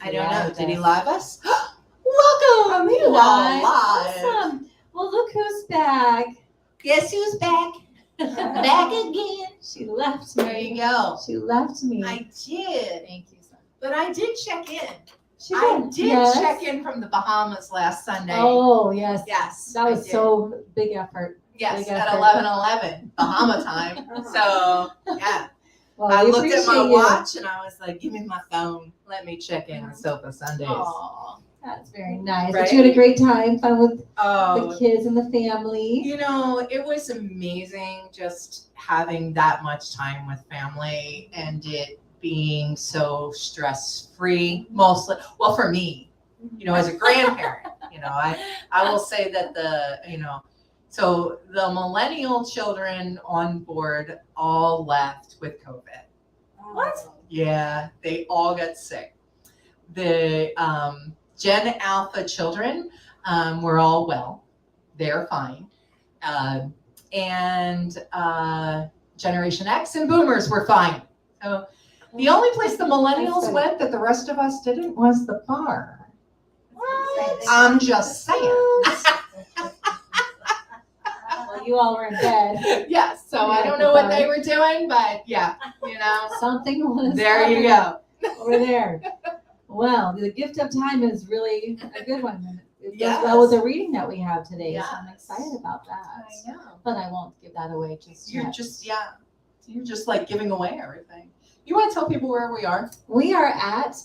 I don't know. Did he live us? Welcome! You are live. Awesome. Well, look who's back. Guess who's back? Back again. She left me. There you go. She left me. I did. Thank you, son. But I did check in. She I did. did Yes. check in from the Bahamas last Sunday. Oh, yes. Yes. That I was did. so big effort. Yes, big at effort. 11:11 Bahama time. So, yeah. Well, I we looked at my appreciate you. watch and I was like, give me my phone. Let me check in on Sofa Sundays. Aw, that's very nice. Right? But you had a great time, fun with Oh, the kids and the family. you know, it was amazing just having that much time with family and it being so stress-free, mostly. Well, for me, you know, as a grandparent, you know, I will say that so the millennial children on board all left with COVID. What? Yeah, they all got sick. The Gen Alpha children were all well. They're fine. And Generation X and Boomers were fine. So the only place the millennials went that the rest of us didn't was the bar. What? I'm just saying. Well, you all were in bed. Yes, so I don't know what they were doing, but yeah, you know. Something was There you go. over there. Well, the gift of time is really a good one. It goes Yes. well with the reading that we have today, so I'm Yes. excited about that. I know. But I won't give that away just You're yet. just like giving away everything. You want to tell people where we are? We are at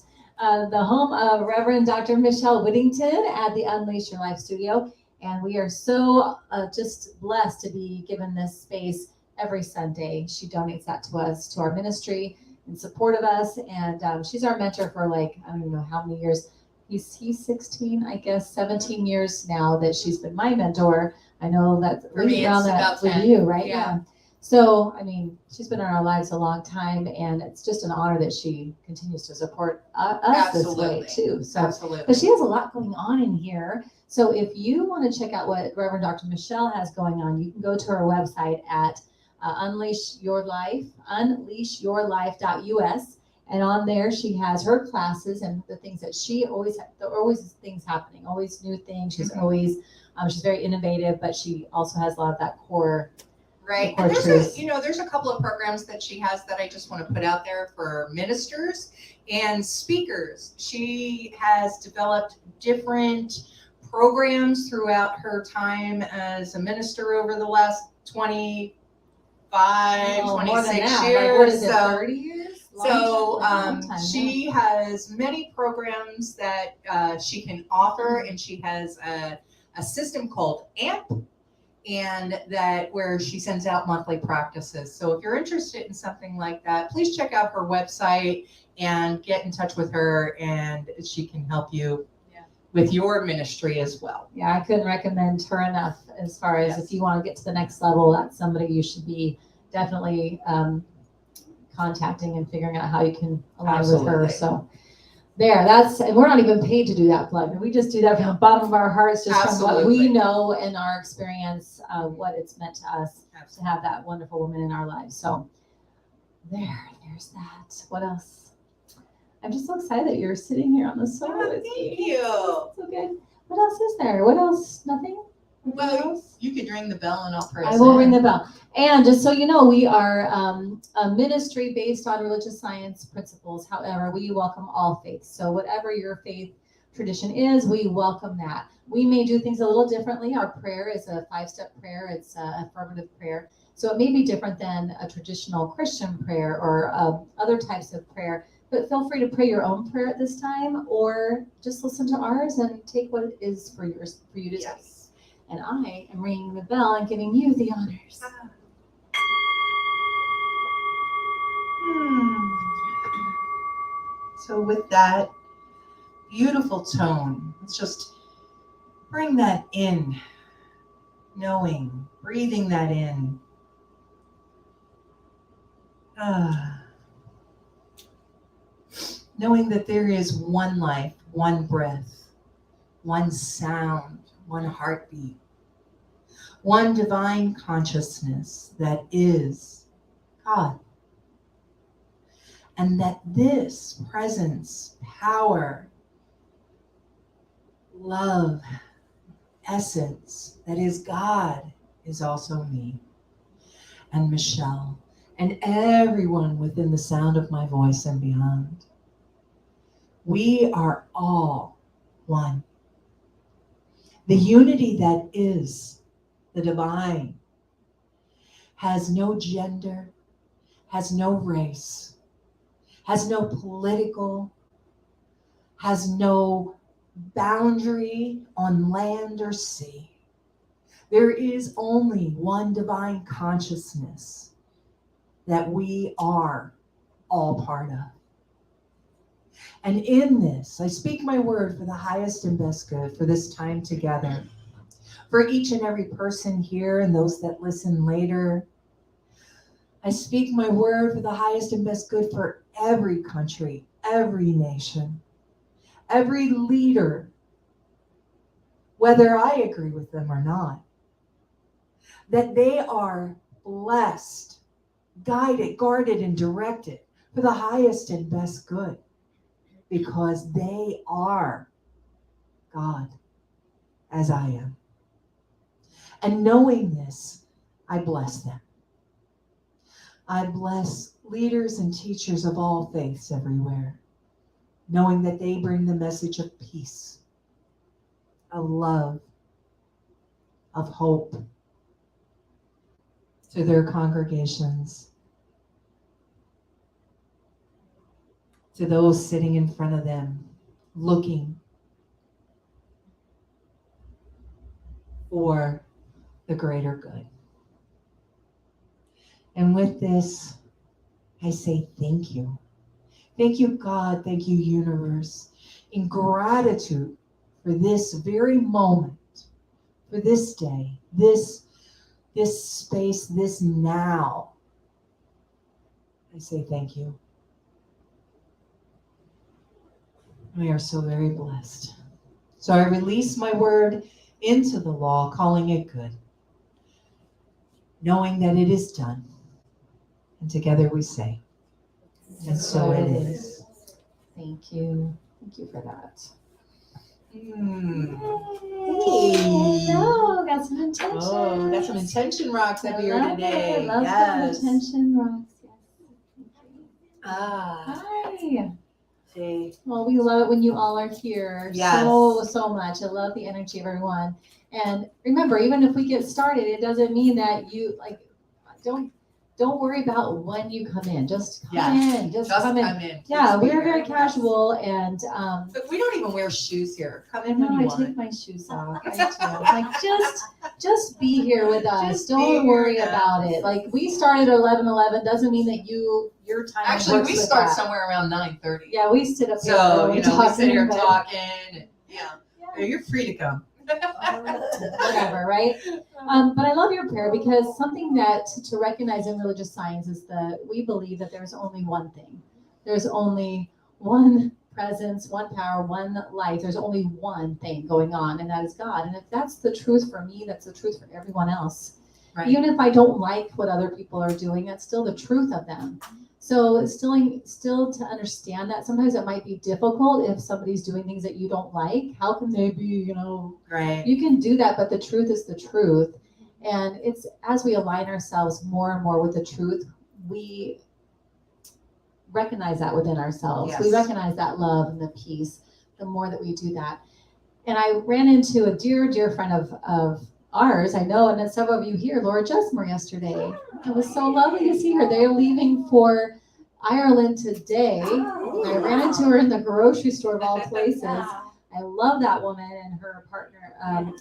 the home of Reverend Dr. Michelle Whittington at the Unleash Your Life Studio. And we are so just blessed to be given this space every Sunday. She donates that to us, to our ministry, in support of us. And she's our mentor for like, I don't even know how many years. He's 16, I guess, 17 years now that she's been my mentor. I know that's For me, around it's that about with 10. you, right? Yeah. So, I mean, she's been in our lives a long time, and it's just an honor that she continues to support us this way, too. So, Absolutely. but she has a lot going on in here. So if you want to check out what Reverend Dr. Michelle has going on, you can go to her website at Unleash Your Life, unleashyourlife.us. And on there, she has her classes and the things that there are always things happening, always new things. She's always, she's very innovative, but she also has a lot of that core. Right. core And truths. there's a couple of programs that she has that I just want to put out there for ministers and speakers. She has developed different programs throughout her time as a minister over the last 25, more 26 than that. years. Like, what is it, So- 30 years? So Long time, she has many programs that she can offer, and she has a system called AMP, and that where she sends out monthly practices. So if you're interested in something like that, please check out her website and get in touch with her, and she can help you with your ministry as well. Yeah, I couldn't recommend her enough as far as Yes. if you want to get to the next level, that's somebody you should be definitely contacting and figuring out how you can align with her. Absolutely. So and we're not even paid to do that plug. We just do that from the bottom of our hearts, just from what we Absolutely. know and our experience, what it's meant to us to have that wonderful woman in our lives. So there's that. What else? I'm just so excited that you're sitting here on the sofa with me. Thank you. So good. What else is there? What else? Nothing? Anything Well, else? you could ring the bell and I'll press I will in. ring the bell. And just so you know, we are a ministry based on religious science principles. However, we welcome all faiths. So whatever your faith tradition is, we welcome that. We may do things a little differently. Our prayer is a 5-step prayer. It's an affirmative prayer. So it may be different than a traditional Christian prayer or other types of prayer. But feel free to pray your own prayer at this time, or just listen to ours and take what it is for you to take. Yes. And I am ringing the bell and giving you the honors. So with that beautiful tone, let's just bring that in, knowing, breathing that in. Knowing that there is one life, one breath, one sound, one heartbeat, one divine consciousness that is God. And that this presence, power, love, essence that is God is also me and Michelle and everyone within the sound of my voice and beyond. We are all one. The unity that is the divine has no gender, has no race, has no political, has no boundary on land or sea. There is only one divine consciousness that we are all part of. And in this, I speak my word for the highest and best good for this time together. For each and every person here and those that listen later, I speak my word for the highest and best good for every country, every nation, every leader, whether I agree with them or not, that they are blessed, guided, guarded, and directed for the highest and best good, because they are God, as I am. And knowing this, I bless them. I bless leaders and teachers of all faiths everywhere, knowing that they bring the message of peace, of love, of hope to their congregations, to those sitting in front of them, looking for the greater good. And with this, I say thank you. Thank you, God. Thank you, universe. In gratitude for this very moment, for this day, this space, this now, I say thank you. We are so very blessed. So I release my word into the law, calling it good, knowing that it is done. And together we say, and so it is. Thank you. Thank you for that. Hey. Oh, got some intention. Oh, got some intention rocks up here today. I love yes. some intention rocks. Yes. Ah. Hi. See. Well, we love it when you all are here Yes. so much. I love the energy of everyone. And remember, even if we get started, it doesn't mean that you don't worry about when you come in. Just come in. Just come in. Yeah, we are very casual and but we don't even wear shoes here. Come in no, when you I want. take my shoes off. I do. Like just be here with us. Don't worry about it. Like we started at 11:11 doesn't mean that your time Actually works we with start that. somewhere around 9:30. Yeah, we sit up here. So we sit here but, talking. And, you're free to come. Whatever, right? But I love your prayer because something that to recognize in religious science is that we believe that there's only one thing. There's only one presence, one power, one life. There's only one thing going on, and that is God. And if that's the truth for me, that's the truth for everyone else. Right. Even if I don't like what other people are doing, that's still the truth of them. So still to understand that sometimes it might be difficult if somebody's doing things that you don't like. How can they be, right? You can do that, but the truth is the truth. And it's as we align ourselves more and more with the truth, we recognize that within ourselves. Yes. We recognize that love and the peace the more that we do that. And I ran into a dear friend of ours, I know, and then several of you here, Laura Jesmer, yesterday. It was so lovely to see her. They're leaving for Ireland today. I ran into her in the grocery store of all places. I love that woman and her partner,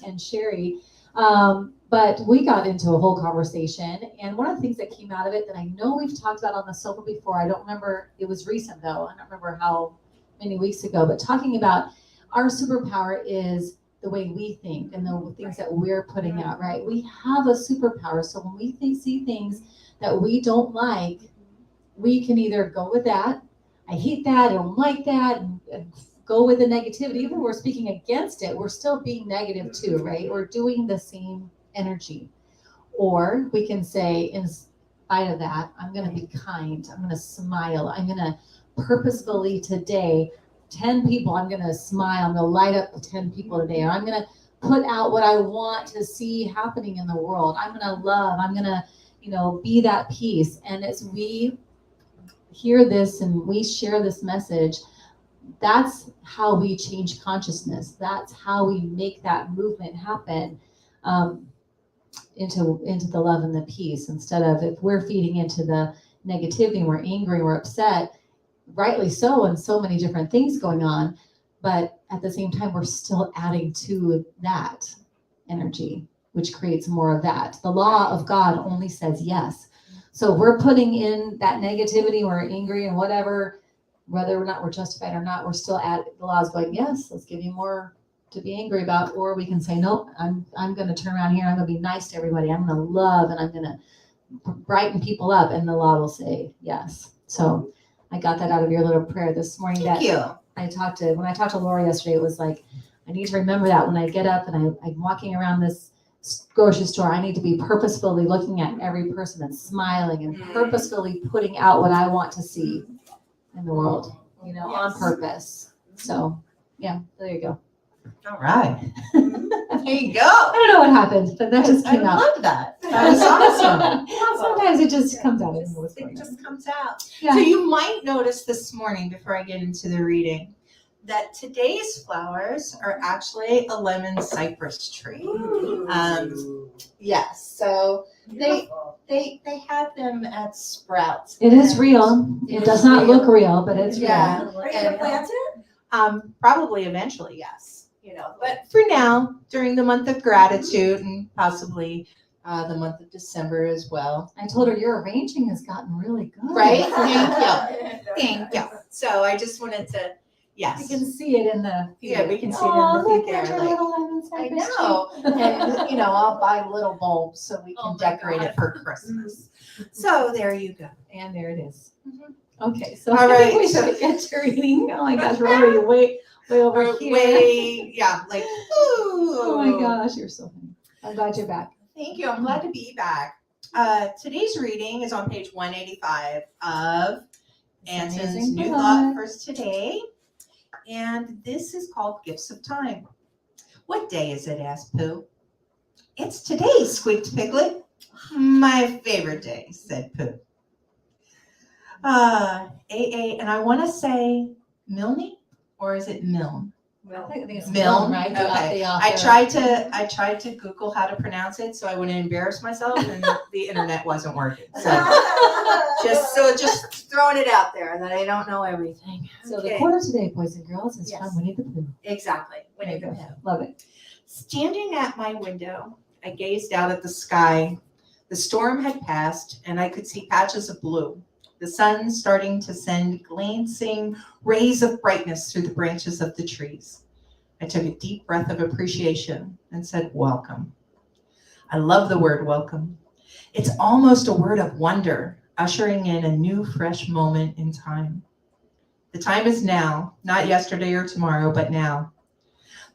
and Sherry. But we got into a whole conversation, and one of the things that came out of it that I know we've talked about on the sofa before, I don't remember, it was recent though, I don't remember how many weeks ago, but talking about our superpower is the way we think and the things that we're putting out, right? We have a superpower. So when we see things that we don't like, we can either go with that, I hate that, I don't like that, and go with the negativity. Even when we're speaking against it, we're still being negative too, right? We're doing the same energy. Or we can say, spite of that, I'm going to be kind. I'm going to smile. I'm going to purposefully today, 10 people, I'm going to smile. I'm going to light up 10 people today. Or I'm going to put out what I want to see happening in the world. I'm going to love. I'm going to, be that peace. And as we hear this and we share this message, that's how we change consciousness. That's how we make that movement happen into the love and the peace, instead of, if we're feeding into the negativity, we're angry, we're upset, rightly so, and so many different things going on, but at the same time, we're still adding to that energy, which creates more of that. The law of God only says yes. So we're putting in that negativity, we're angry and whatever, whether or not we're justified or not, we're still at the law is going, yes, let's give you more to be angry about. Or we can say, no, I'm going to turn around here. I'm going to be nice to everybody. I'm going to love, and I'm going to brighten people up. And the law will say yes. So I got that out of your little prayer this morning. Thank you. When I talked to Laura yesterday, it was like, I need to remember that when I get up and I'm walking around this grocery store, I need to be purposefully looking at every person and smiling and purposefully putting out what I want to see in the world, on purpose. So, yeah, there you go. All right. There you go. I don't know what happened, but that just came I out. love that. That was awesome. Sometimes it just comes out. It just comes out. Yeah. So you might notice this morning, before I get into the reading, that today's flowers are actually a lemon cypress tree. Yes. So they have them at Sprouts. It is real. It does not look real, but it's real. Yeah. Are you gonna plant it? Probably eventually, yes. But for now, during the month of gratitude and possibly the month of December as well. I told her your arranging has gotten really good. Right? Thank you. So I just wanted to, yes. You can see it in the feed. Yeah, we can see it Oh, in the look feed at there. your Like, little lemon I cypress know. tree. And, I'll buy little bulbs so we Oh can my decorate God. it for Christmas. So there you go. And there it is. Mhm. Okay, so All I think right, we so- should get to reading. Oh my gosh, we're already way over here. Like, ooh. Oh my gosh, you're so funny. I'm glad you're back. Thank you. I'm glad to be back. Today's reading is on page 185 of Anson's Amazing New Book. Thought for Today. And this is called Gifts of Time. What day is it? Asked Pooh. It's today, squeaked Piglet. My favorite day, said Pooh. And I want to say Milne, or is it Milne? I think it's Milne, right? okay. The I author. tried to Google how to pronounce it so I wouldn't embarrass myself, and the internet wasn't working. So just throwing it out there that I don't know everything. So the Okay. quote of today, boys and girls, is Yes. from Winnie the Pooh. Exactly. There you Winnie the go. Pooh. Love it. Standing at my window, I gazed out at the sky. The storm had passed, and I could see patches of blue. The sun starting to send glancing rays of brightness through the branches of the trees. I took a deep breath of appreciation and said, welcome. I love the word welcome. It's almost a word of wonder, ushering in a new, fresh moment in time. The time is now, not yesterday or tomorrow, but now.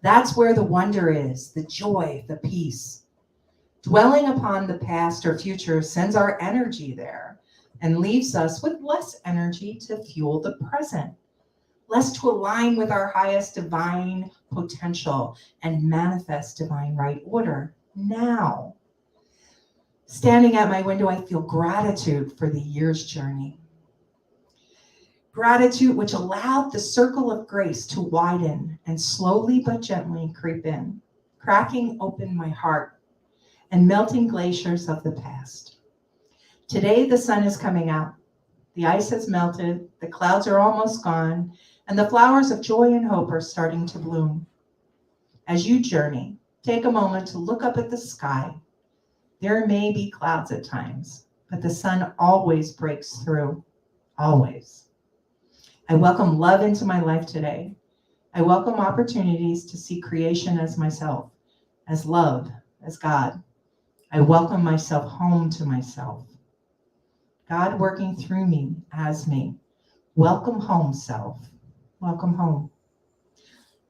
That's where the wonder is, the joy, the peace. Dwelling upon the past or future sends our energy there and leaves us with less energy to fuel the present, less to align with our highest divine potential and manifest divine right order now. Standing at my window, I feel gratitude for the year's journey. Gratitude which allowed the circle of grace to widen and slowly but gently creep in, cracking open my heart and melting glaciers of the past. Today, the sun is coming out. The ice has melted, the clouds are almost gone, and the flowers of joy and hope are starting to bloom. As you journey, take a moment to look up at the sky. There may be clouds at times, but the sun always breaks through, always. I welcome love into my life today. I welcome opportunities to see creation as myself, as love, as God. I welcome myself home to myself. God working through me as me. Welcome home, self. Welcome home.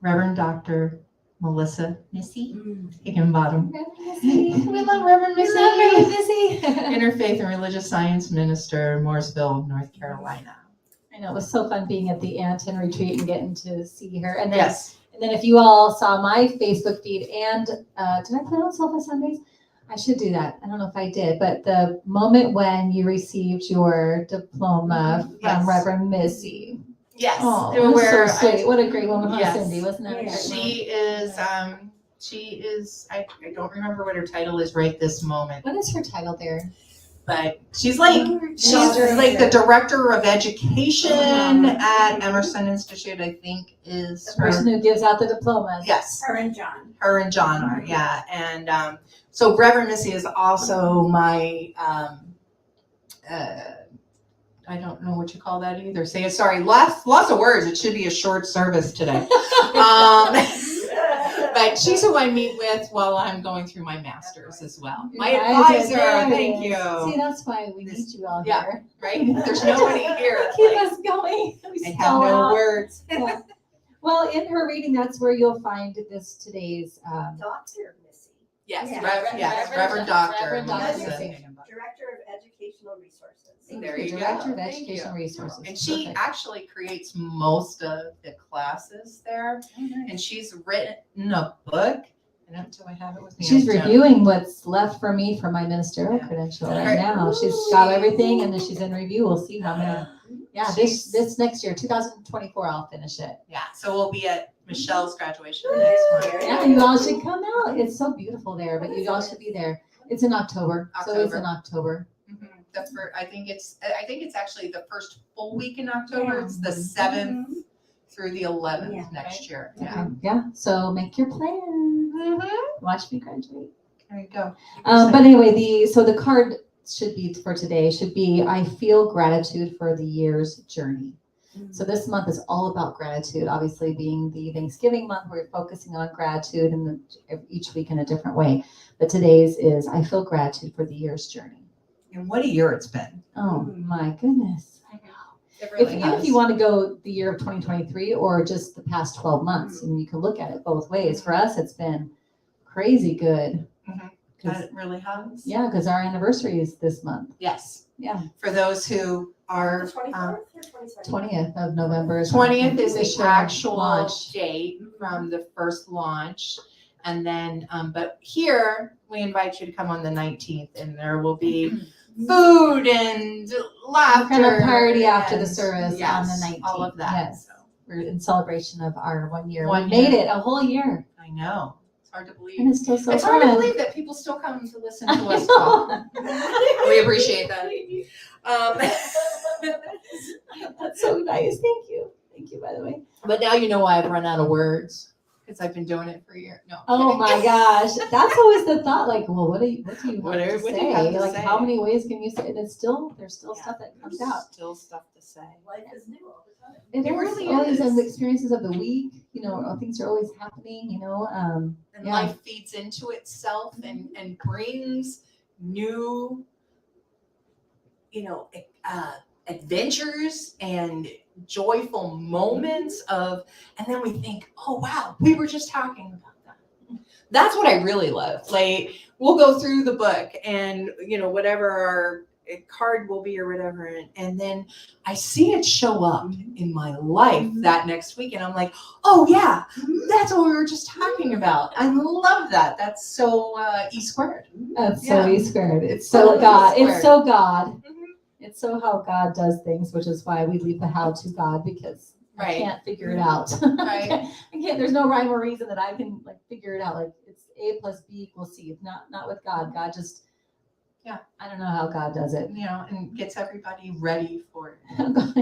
Reverend Dr. Melissa Missy Higginbottom. We love Reverend Missy. Interfaith and Religious Science Minister, Mooresville, North Carolina. I know, it was so fun being at the Anton retreat and getting to see her. And then, Yes. and then if you all saw my Facebook feed and, did I put it on Sofa Sundays? I should do that. I don't know if I did, but the moment when you received your diploma Yes. from Reverend Missy. Yes. Oh, It was where so sweet. What a great woman, huh, Yes. Cindy? Wasn't that a great She is, I don't remember what her title is right this moment, What is her title there? but she's like the director of education at Emerson Institute, I think is The person who gives out the diplomas. Yes. Her and John are, yeah. And so Reverend Missy is also my I don't know what you call that either. Say it. Sorry, lots of words. It should be a short service today. But she's who I meet with while I'm going through my master's as well. My advisor. Thank you. See, that's why we need you all Yeah. here. Right? There's nobody here. Keep us going. I have no words. Yeah. Well, in her reading, that's where you'll find today's Dr. Missy, Yes, Yeah. Reverend Doctor. Reverend Dr. Melissa. Missy. Director of Educational Resources. There you go. Director of Thank Educational you. Resources. And she Perfect. actually creates most of the classes there. And she's written a book. Do I have it with me? She's I don't. reviewing what's left for me for my ministerial Yeah. credential Right. right now. She's got everything, and then she's in review. We'll see how many. Yeah, She's- this next year, 2024, I'll finish it. Yeah, so we'll be at Michelle's graduation next month. Yeah, you all should come out. It's so beautiful there, but you all should be there. It's in October, so it's in October. Mhm. I think it's actually the first full week in October. It's the 7th through the 11th Yeah. next year. Yeah. Okay. Yeah, so make your plans. Mm-hmm. Watch me graduate. There you go. But anyway, the card should be for today should be I feel gratitude for the year's journey. So this month is all about gratitude. Obviously, being the Thanksgiving month, we're focusing on gratitude and each week in a different way. But today's is I feel gratitude for the year's journey. And what a year it's been. Oh my goodness. It really Even if you want to go the year of 2023 or just the past 12 months, and you can look at it both ways. For us, it's been crazy good. Mhm. 'Cause- It really has. yeah, because our anniversary is this month. Yes. Yeah. For those who are 24th or 22nd? 20th of November. 20th is the official actual launch. date from the first launch. And then, but here we invite you to come on the 19th, and there will be food and laughter. Kind of party after the and- service on yes, the 19th. all of that. Yes. So, We're in celebration of our 1 year. One We made year. it a whole year. I know. It's hard to believe. And it's still so It's fun. hard to believe that people still come to listen to us talk. We appreciate that. That's so nice. Thank you. Thank you, by the way. But now you know why I've run out of words, because I've been doing it for a year. No. Oh my gosh. That's always the thought. Like, well, what do you have to What do you say? have to Like, say? how many ways can you say? And there's still Yeah. stuff that comes There's out. Still stuff to say. Life is new all the time. It It is really always is. the experiences of the week. Things are always happening. And Yeah. life feeds into itself and brings new, adventures and joyful moments and then we think, oh wow, we were just talking about that. That's what I really love. Like, we'll go through the book and whatever our card will be or whatever, and then I see it show up in my life that next week, and I'm like, oh yeah, that's what we were just talking about. I love that. That's so E squared. That's Yeah. so E squared. It's It's so so God. E It's so God. Mhm. It's so how God does things, which is why we leave the how to God, because I Right. can't figure it out. Right. I can't. There's no rhyme or reason that I can figure it out. Like it's A plus B equals C. Not with God. God just. Yeah. I don't know how God does it. And gets everybody ready for it.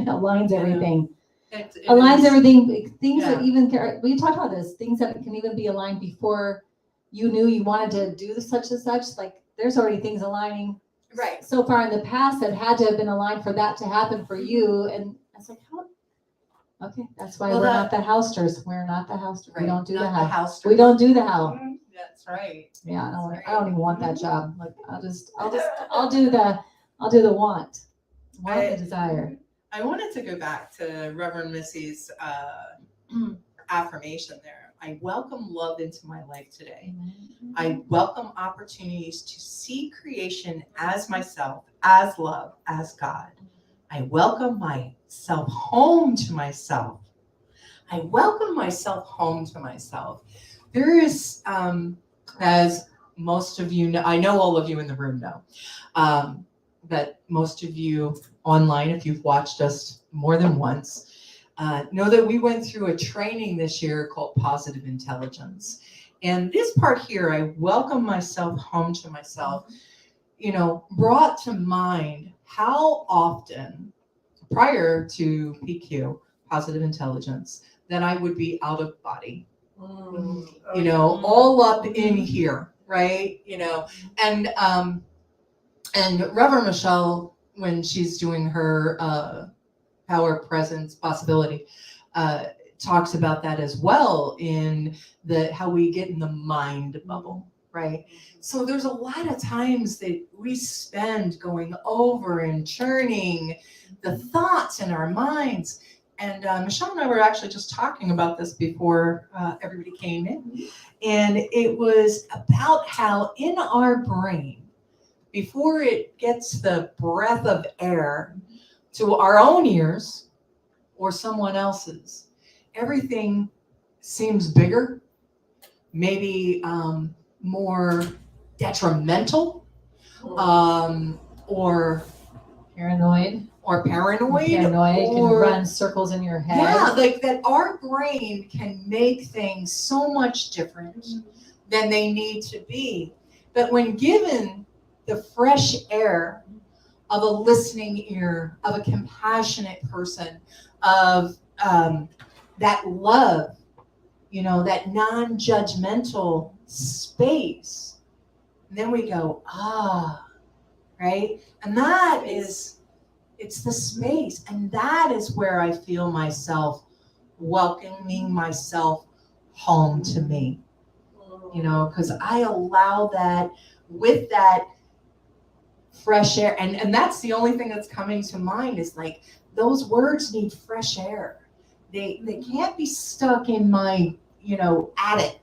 Aligns everything. It Aligns is- everything. Things that Yeah. even we talked about this. Things that can even be aligned before you knew you wanted to do such and such. Like there's already things aligning Right. so far in the past that had to have been aligned for that to happen for you. And I was like, how? Okay, that's why Well, we're not the housters. We're not the housters. We Right. don't do the Not how. house. We don't do the how. That's right. Yeah, That's I don't even want that right. job. Like I'll do the want I- the desire. I wanted to go back to Reverend Missy's affirmation there. I welcome love into my life today. Amen. I welcome opportunities to see creation as myself, as love, as God. I welcome myself home to myself. I welcome myself home to myself. There is, as most of you know, I know all of you in the room know, but most of you online, if you've watched us more than once, know that we went through a training this year called Positive Intelligence. And this part here, I welcome myself home to myself, brought to mind how often prior to PQ, Positive Intelligence, that I would be out of body, all up in here, right? And Reverend Michelle, when she's doing her power, presence, possibility, talks about that as well in how we get in the mind bubble, right? So there's a lot of times that we spend going over and churning the thoughts in our minds. And Michelle and I were actually just talking about this before everybody came in. And it was about how in our brain, before it gets the breath of air to our own ears or someone else's, everything seems bigger, maybe more detrimental, or Paranoid. Paranoid, Can or run circles in your head. yeah, like that our brain can make things so much different than they need to be. But when given the fresh air of a listening ear, of a compassionate person, of that love, that non-judgmental space, and then we go, right? And that is, it's the space. And that is where I feel myself welcoming myself home to me, because I allow that with that fresh air. And that's the only thing that's coming to mind is like, those words need fresh air. They can't be stuck in my, attic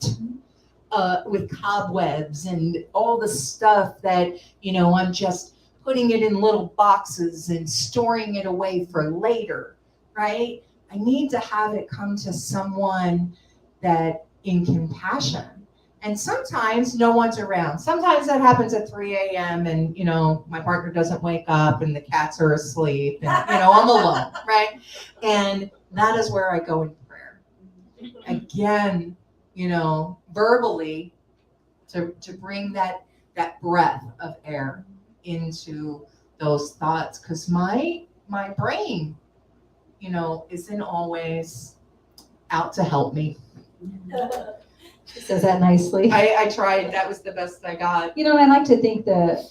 with cobwebs and all the stuff that, I'm just putting it in little boxes and storing it away for later, right? I need to have it come to someone that in compassion. And sometimes no one's around. Sometimes that happens at 3 a.m. and, my partner doesn't wake up and the cats are asleep and, I'm alone, right? And that is where I go in prayer. Again, verbally to bring that breath of air into those thoughts, because my brain, isn't always out to help me. She says that nicely. I tried. That was the best I got. I like to think the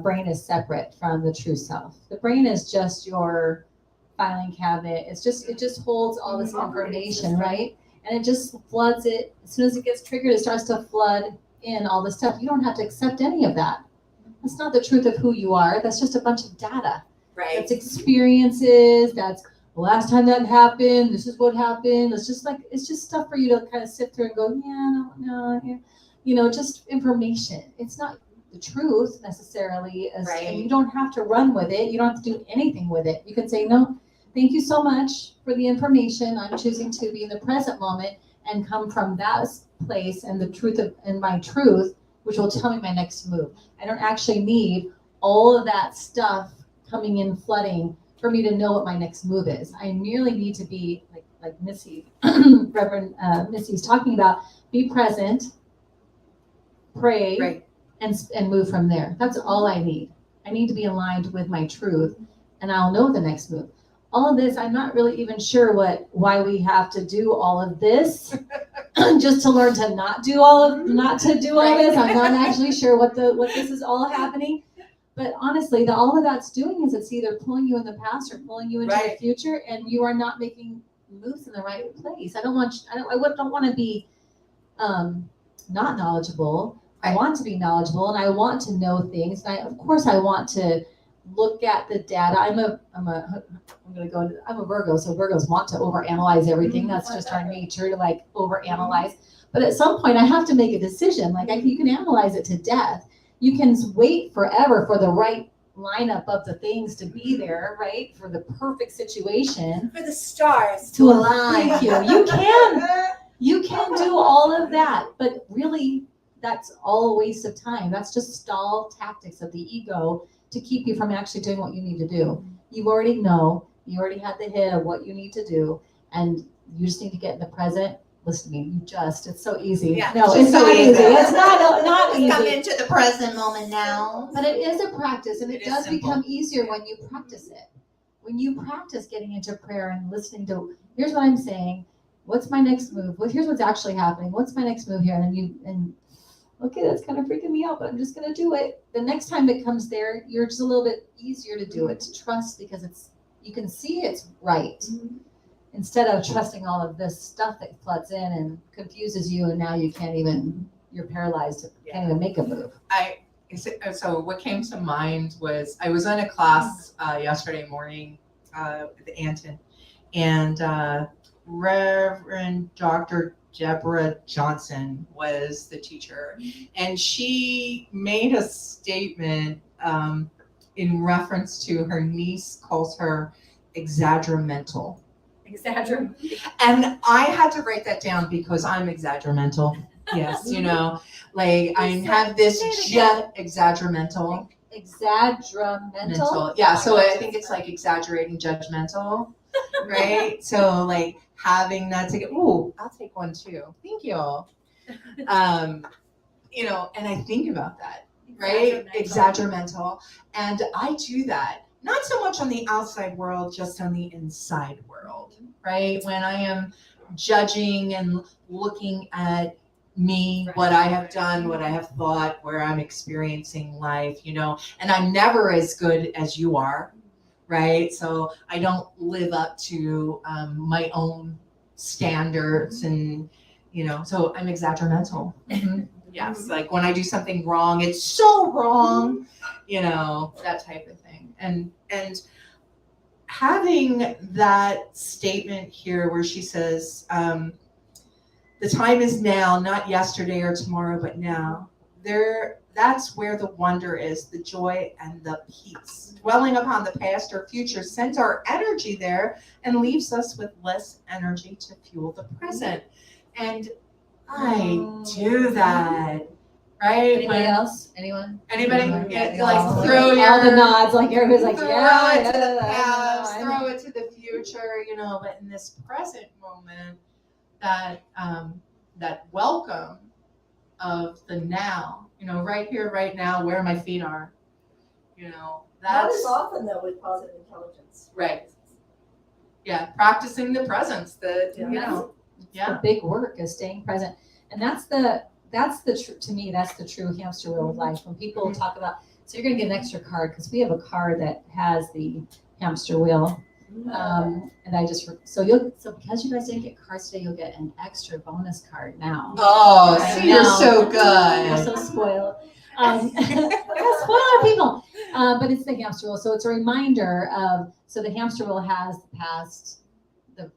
brain is separate from the true self. The brain is just your filing cabinet. It just holds all this information, right? And it just floods it. As soon as it gets triggered, it starts to flood in all the stuff. You don't have to accept any of that. That's not the truth of who you are. That's just a bunch of data. Right. That's experiences. That's the last time that happened. This is what happened. It's just stuff for you to kind of sift through and go, no, just information. It's not the truth necessarily. Right. And you don't have to run with it. You don't have to do anything with it. You can say, no, thank you so much for the information. I'm choosing to be in the present moment and come from that place and the truth and my truth, which will tell me my next move. I don't actually need all of that stuff coming in flooding for me to know what my next move is. I merely need to be like Missy, Reverend Missy's talking about, be present, pray, Right. and move from there. That's all I need. I need to be aligned with my truth, and I'll know the next move. All of this, I'm not really even sure why we have to do all of this, just to learn to not to do all of this. I'm not actually sure what this is all happening. But honestly, all of that's doing is it's either pulling you in the past or pulling you into the future, and you are not making moves in the right place. I don't want to be not knowledgeable. I want to be knowledgeable, and I want to know things. And of course, I want to look at the data. I'm a Virgo, so Virgos want to overanalyze everything. That's just our nature to like overanalyze. But at some point, I have to make a decision. Like you can analyze it to death. You can wait forever for the right lineup of the things to be there, right? For the perfect situation. For the stars To align. Thank you. You can do all of that, but really that's all a waste of time. That's just stall tactics of the ego to keep you from actually doing what you need to do. You already know, you already had the hit of what you need to do, and you just need to get in the present. Listen to me, it's so easy. Yeah, no, it's it's not so easy. easy. It's not Just easy. come into the present moment now. But it is a practice, and it It is does simple. become easier when you practice it. When you practice getting into prayer and listening to, here's what I'm saying, what's my next move? Here's what's actually happening. What's my next move here? And okay, that's kind of freaking me out, but I'm just gonna do it. The next time it comes there, you're just a little bit easier to do it, to trust, because you can see it's right. Instead of trusting all of this stuff that floods in and confuses you, and now you're paralyzed, can't even make a move. So what came to mind was I was in a class yesterday morning at the Anton, and Reverend Dr. Deborah Johnson was the teacher, and she made a statement in reference to her niece calls her exaggeramental. And I had to write that down because I'm exaggeramental. Yes, like I have this exaggeramental. Exaggeramental? Yeah, so I think it's like exaggerating judgmental, right? So like having that to I'll take one too. Thank you. And I think about that, right? Exaggeramental. And I do that, not so much on the outside world, just on the inside world, right? When I am judging and looking at me, what I have done, what I have thought, where I'm experiencing life, and I'm never as good as you are, right? So I don't live up to my own standards, and so I'm exaggeramental. Yes, like when I do something wrong, it's so wrong, that type of thing. And having that statement here where she says, the time is now, not yesterday or tomorrow, but now. That's where the wonder is, the joy and the peace. Dwelling upon the past or future sends our energy there and leaves us with less energy to fuel the present. And I do that, right? Anybody else? Anyone? Anybody? Yeah, Like throw all the nods, like everybody's like, throw yeah, it to the past, I throw it to the future, but in this present moment, that welcome of the now, right here, right now, where my feet are, Not that's as often though with positive intelligence. right. Yeah, practicing the presence, the big work is staying present, and to me that's the true hamster wheel of life. When people talk about, so you're gonna get an extra card because we have a card that has the hamster wheel. And I just so because you guys didn't get cards today, you'll get an extra bonus card now. Oh, I see, you're know. so good. You're so spoiled. Spoiling people. But it's the hamster wheel, so it's a reminder of. So the hamster wheel has the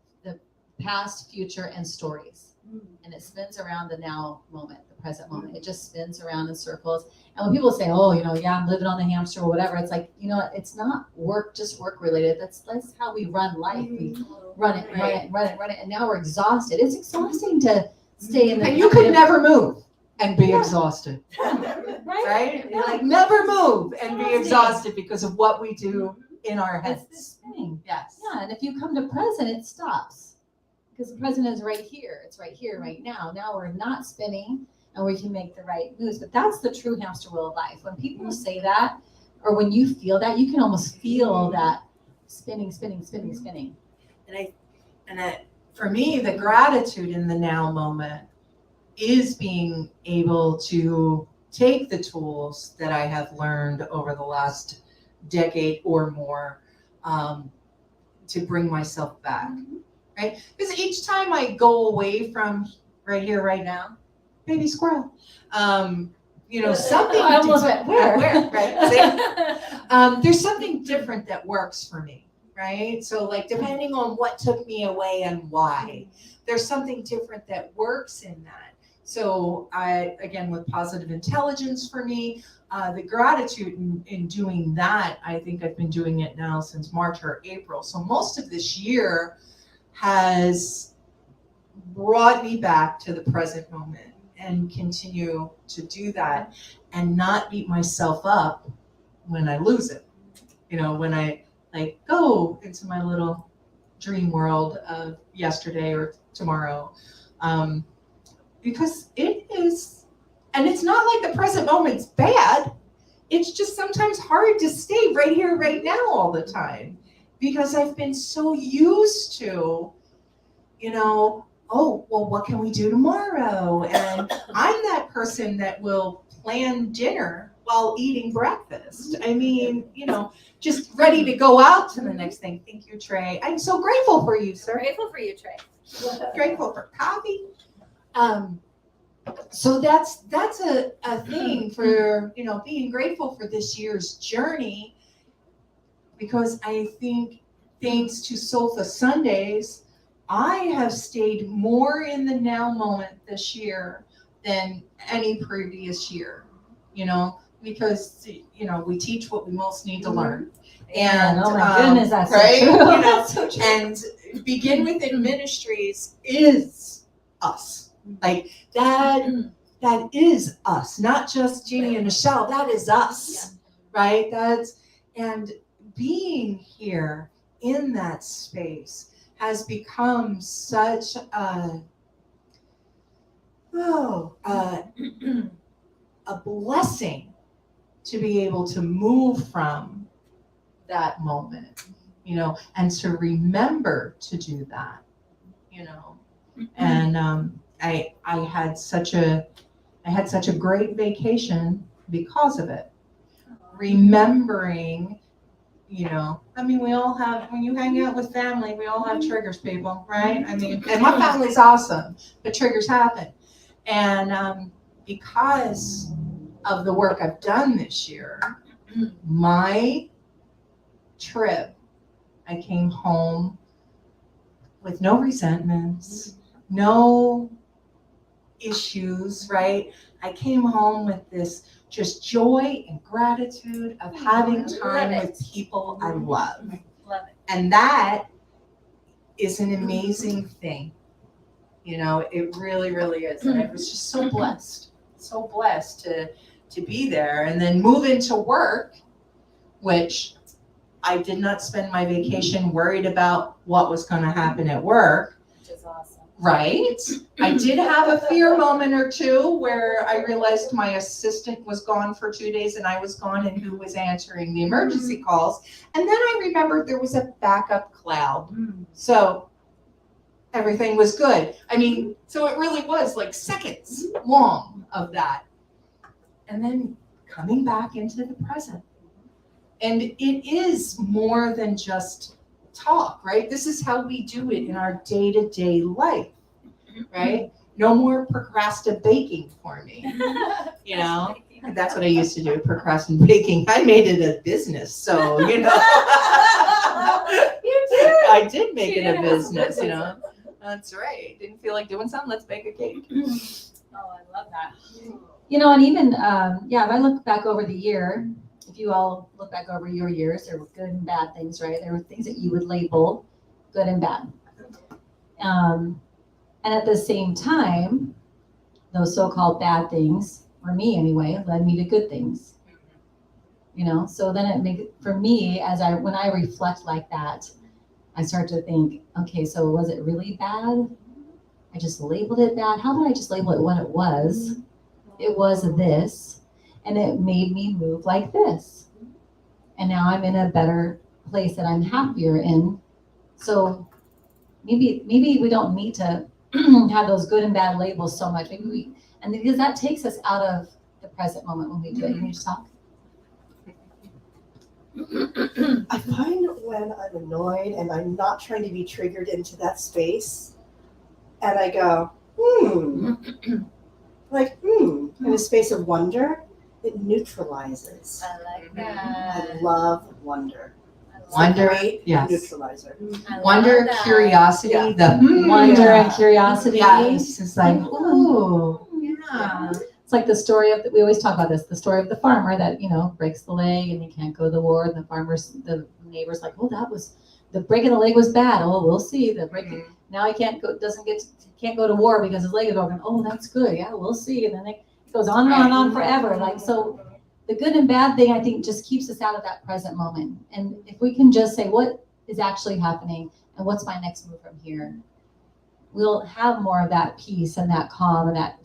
past, future, and stories, and it spins around the now moment, the present moment. It just spins around in circles. And when people say, "Oh, I'm living on the hamster or whatever," it's like, it's not just work related. That's how we run life. We run it, and now we're exhausted. It's exhausting to stay in the. And you could never move and be exhausted, right? Yeah. Like never move and be exhausted because of what we do in our It's the heads. spinning. Yes. Yeah, and if you come to present, it stops because the present is right here. It's right here, right now. Now we're not spinning, and we can make the right moves. But that's the true hamster wheel of life. When people say that, or when you feel that, you can almost feel that spinning. And for me, the gratitude in the now moment is being able to take the tools that I have learned over the last decade or more to bring myself back, right? Because each time I go away from right here, right now, baby squirrel, something. I almost went, where? Right? See? There's something different that works for me, right? So like depending on what took me away and why, there's something different that works in that. So again, with positive intelligence for me, the gratitude in doing that, I think I've been doing it now since March or April. So most of this year has brought me back to the present moment and continue to do that and not beat myself up when I lose it. When I like go into my little dream world of yesterday or tomorrow. Because it is, and it's not like the present moment's bad. It's just sometimes hard to stay right here, right now all the time because I've been so used to, oh, well, what can we do tomorrow? And I'm that person that will plan dinner while eating breakfast. I mean, just ready to go out to the next thing. Thank you, Trey. I'm so grateful for you, sir. Grateful for you, Trey. Grateful for coffee. So that's a thing for, being grateful for this year's journey, because I think thanks to Sofa Sundays, I have stayed more in the now moment this year than any previous year, because, we teach what we most need to learn. And oh my goodness, that's right? so true. That's so true. And Begin Within Ministries is us. Like that is us, not just Jeannie and Michelle. That is us, right? And being here in that space has become such a blessing to be able to move from that moment, and to remember to do that, and I had such a great vacation because of it. Remembering, we all have, when you hang out with family, we all have triggers, people, right? I mean, and my family's awesome, but triggers happen. And because of the work I've done this year, my trip, I came home with no resentments, no issues, right? I came home with this just joy and gratitude of having time with people I love. Love it. And that is an amazing thing. It really, really is. And I was just so blessed to be there, and then move into work, which I did not spend my vacation worried about what was going to happen at work. Which is awesome. Right? I did have a fear moment or two where I realized my assistant was gone for 2 days and I was gone, and who was answering the emergency calls. And then I remembered there was a backup cloud. So everything was good. I mean, so it really was like seconds long of that. And then coming back into the present. And it is more than just talk, right? This is how we do it in our day-to-day life, right? No more procrastinating for me, That's what I used to do, procrastinating. I made it a business, so, You did. I did make it a business, That's right. Didn't feel like doing something, let's bake a cake. Oh, I love that. And even, if I look back over the year, if you all look back over your years, there were good and bad things, right? There were things that you would label good and bad. And at the same time, those so-called bad things, for me anyway, led me to good things. So then it makes, for me, when I reflect like that, I start to think, okay, so was it really bad? I just labeled it bad. How about I just label it what it was? It was this, and it made me move like this. And now I'm in a better place that I'm happier in. So maybe we don't need to have those good and bad labels so much. Because that takes us out of the present moment when we do it. You need to talk. I find when I'm annoyed and I'm not trying to be triggered into that space, and I go, in a space of wonder, it neutralizes. I like I that. love wonder. I love Wonder, Great yes. neutralizer. I Wonder, love that. curiosity, Yeah. the Wonder Yeah. and curiosity. Yes, it's like, Yeah. ooh, yeah. It's like the story of, we always talk about this, the story of the farmer that, breaks the leg and he can't go to the war. And the neighbor's like, oh, the breaking the leg was bad. Oh, we'll see. Now he can't go to war because his leg is broken. Oh, that's good. Yeah, we'll see. And then it goes on and on and on forever. Like, so the good and bad thing, I think, just keeps us out of that present moment. And if we can just say, what is actually happening and what's my next move from here, we'll have more of that peace and that calm and that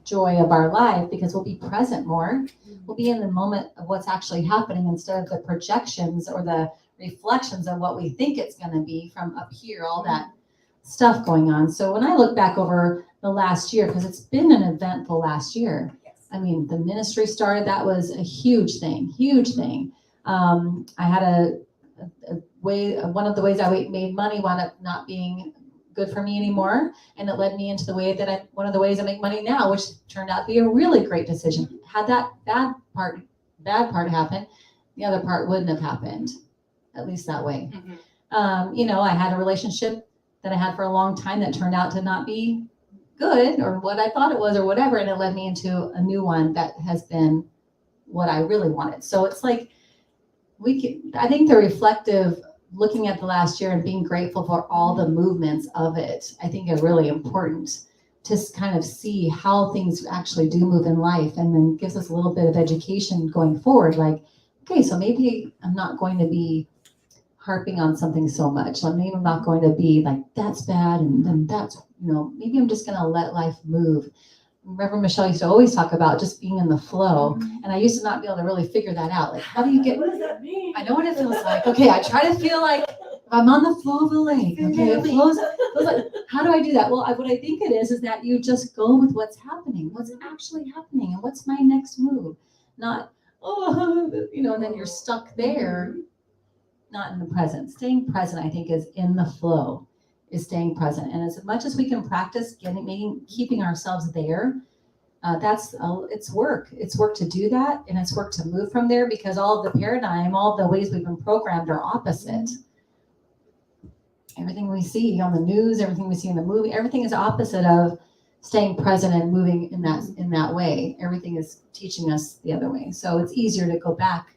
joy of our life, because we'll be present more. We'll be in the moment of what's actually happening instead of the projections or the reflections of what we think it's going to be from up here, all that stuff going on. So when I look back over the last year, because it's been an eventful last year. I mean, the ministry started, that was a huge thing. I had one of the ways I made money wound up not being good for me anymore. And it led me into the way that one of the ways I make money now, which turned out to be a really great decision. Had that bad part happen, the other part wouldn't have happened, at least that way. I had a relationship that I had for a long time that turned out to not be good or what I thought it was or whatever. And it led me into a new one that has been what I really wanted. So it's like, I think the reflective looking at the last year and being grateful for all the movements of it, I think are really important to kind of see how things actually do move in life, and then gives us a little bit of education going forward. Like, okay, so maybe I'm not going to be harping on something so much. So maybe I'm not going to be like, that's bad, and then that's, maybe I'm just going to let life move. Reverend Michelle used to always talk about just being in the flow. And I used to not be able to really figure that out. Like, how do you get, What does that mean? I know what it feels like. Okay, I try to feel like I'm on the flow of a lake. Okay, it flows like, how do I do that? Well, what I think it is that you just go with what's happening, what's actually happening, and what's my next move. Not, and then you're stuck there, not in the present. Staying present, I think, is in the flow. Is staying present, and as much as we can practice keeping ourselves there, it's work. It's work to do that, and it's work to move from there, because all of the paradigm, all of the ways we've been programmed are opposite. Everything we see on the news, everything we see in the movie, everything is opposite of staying present and moving in that way. Everything is teaching us the other way. So it's easier to go back.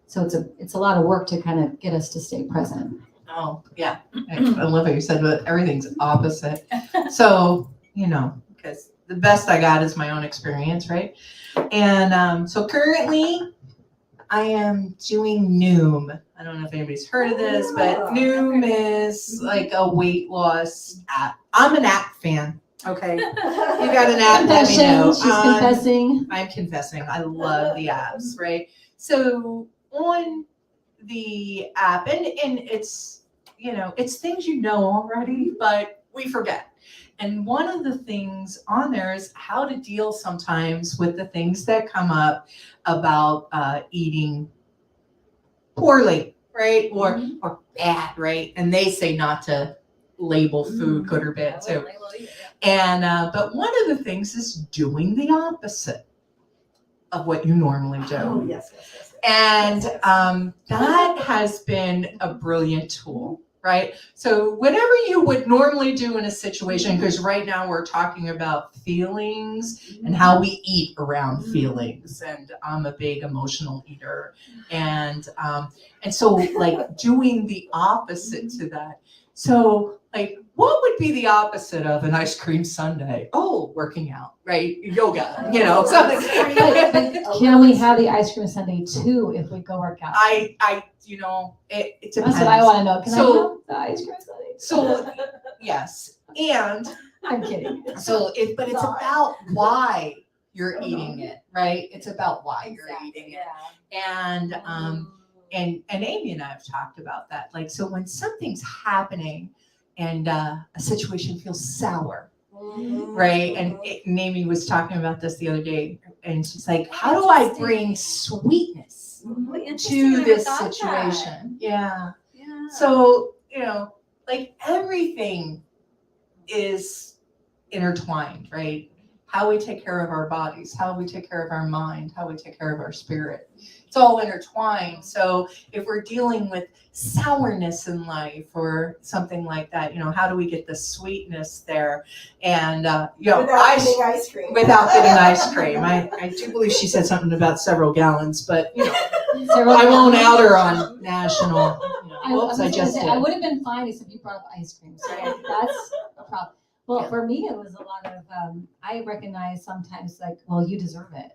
So it's a lot of work to kind of get us to stay present. Oh, yeah. I love what you said, but everything's opposite. So, because the best I got is my own experience, right? And so currently I am doing Noom. I don't know if anybody's heard of this, but Noom is like a weight loss app. I'm an app fan. Okay. You got an app, let me know. She's confessing. I'm confessing. I love the apps, right? So on the app, and it's, it's things already, but we forget. And one of the things on there is how to deal sometimes with the things that come up about eating poorly, right? Or bad, right? And they say not to label food good or bad too. And but one of the things is doing the opposite of what you normally do. Oh, yes. And that has been a brilliant tool, right? So whatever you would normally do in a situation, because right now we're talking about feelings and how we eat around feelings. And I'm a big emotional eater. And so like doing the opposite to that. So like, what would be the opposite of an ice cream sundae? Oh, working out, right? Yoga, something. Can we have the ice cream sundae too if we go work out? It depends. That's what I want to know. Can I have the ice cream sundae? So, yes. And I'm kidding. But it's about why you're eating it, right? It's about why you're eating it. And Amy and I have talked about that. Like, so when something's happening and a situation feels sour, right? And Amy was talking about this the other day, and she's like, how do I bring sweetness to this situation? Yeah. So, like everything is intertwined, right? how we take care of our bodies, how we take care of our mind, how we take care of our spirit. It's all intertwined. So if we're dealing with sourness in life or something like that, how do we get the sweetness there? And, Without getting ice cream. without getting ice cream. I do believe she said something about several gallons, but, I won't out her on national. Whoops, I just did. I would have been fine except you brought up ice cream. So that's a problem. Well, for me, it was a lot of, I recognize sometimes you deserve it.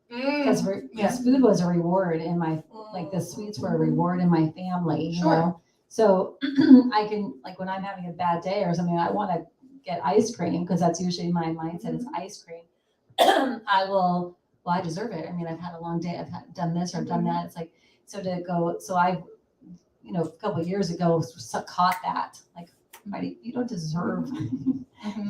Because food was a reward in my, the sweets were a reward in my family, you know? So I can, when I'm having a bad day or something, I want to get ice cream because that's usually my mindset is ice cream. I deserve it. I mean, I've had a long day. I've done this or done that. It's so I, a couple of years ago caught that, you don't deserve,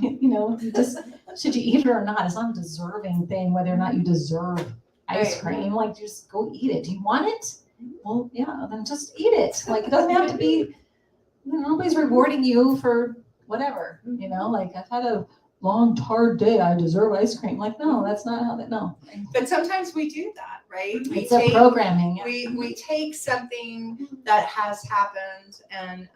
you just, should you eat it or not? It's not a deserving thing, whether or not you deserve ice cream. Just go eat it. Do you want it? Well, yeah, then just eat it. It doesn't have to be, nobody's rewarding you for whatever, I've had a long, hard day. I deserve ice cream. No, that's not how no. But sometimes we do that, right? It's a programming. Yeah. We take something that has happened and,